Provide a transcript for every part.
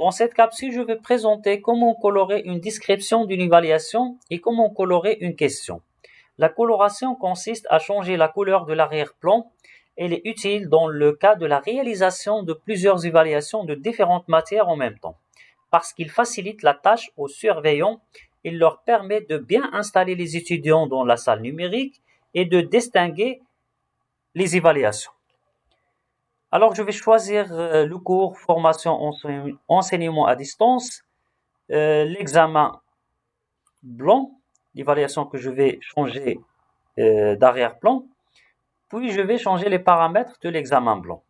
Dans cette capsule, je vais présenter comment colorer une description d'une évaluation et comment colorer une question. La coloration consiste à changer la couleur de l'arrière-plan. Elle est utile dans le cas de la réalisation de plusieurs évaluations de différentes matières en même temps, parce qu'il facilite la tâche aux surveillants. Il leur permet de bien installer les étudiants dans la salle numérique et de distinguer les évaluations. Alors, je vais choisir le cours formation enseignement à distance, l'examen blanc, l'évaluation que je vais changer d'arrière-plan, puis je vais changer les paramètres de l'examen blanc.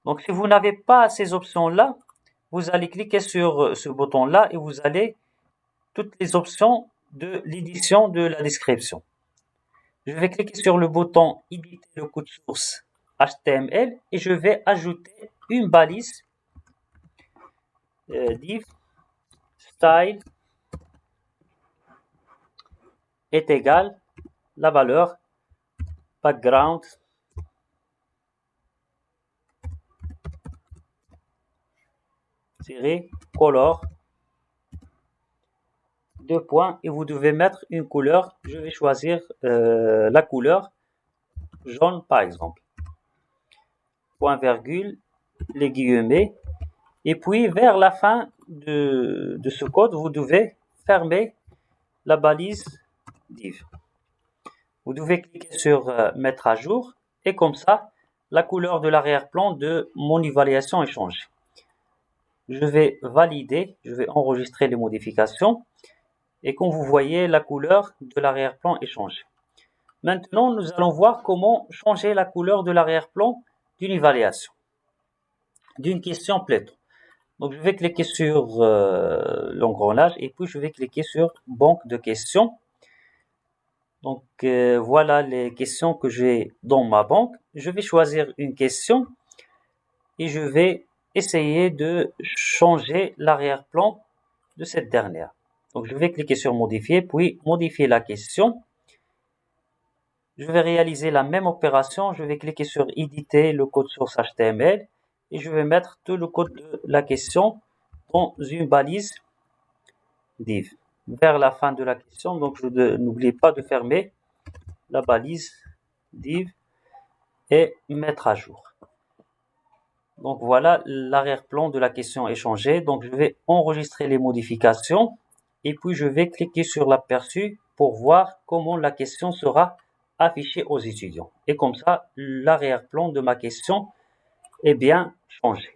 Donc, si vous n'avez pas ces options-là, vous allez cliquer sur ce bouton-là et vous allez toutes les options de l'édition de la description. Je vais cliquer sur le bouton éditer le code source HTML et je vais ajouter une balise div style est égal la valeur background color 2 points et vous devez mettre une couleur. Je vais choisir la couleur jaune par exemple. Point virgule, les guillemets. Et puis vers la fin de ce code, vous devez fermer la balise div. Vous devez cliquer sur mettre à jour et comme ça, la couleur de l'arrière-plan de mon évaluation est changée. Je vais valider, je vais enregistrer les modifications. Et comme vous voyez, la couleur de l'arrière-plan est changée. Maintenant, nous allons voir comment changer la couleur de l'arrière-plan d'une évaluation, d'une question plutôt. Donc, je vais cliquer sur l'engrenage et puis je vais cliquer sur banque de questions. Donc, voilà les questions que j'ai dans ma banque. Je vais choisir une question et je vais essayer de changer l'arrière-plan de cette dernière. Donc, je vais cliquer sur modifier, puis modifier la question. Je vais réaliser la même opération. Je vais cliquer sur éditer le code source HTML et je vais mettre tout le code de la question dans une balise div. Vers la fin de la question, donc n'oubliez pas de fermer la balise div et mettre à jour. Donc voilà, l'arrière-plan de la question est changé. Donc je vais enregistrer les modifications. Et puis, je vais cliquer sur l'aperçu pour voir comment la question sera affichée aux étudiants. Et comme ça, l'arrière-plan de ma question est bien changé.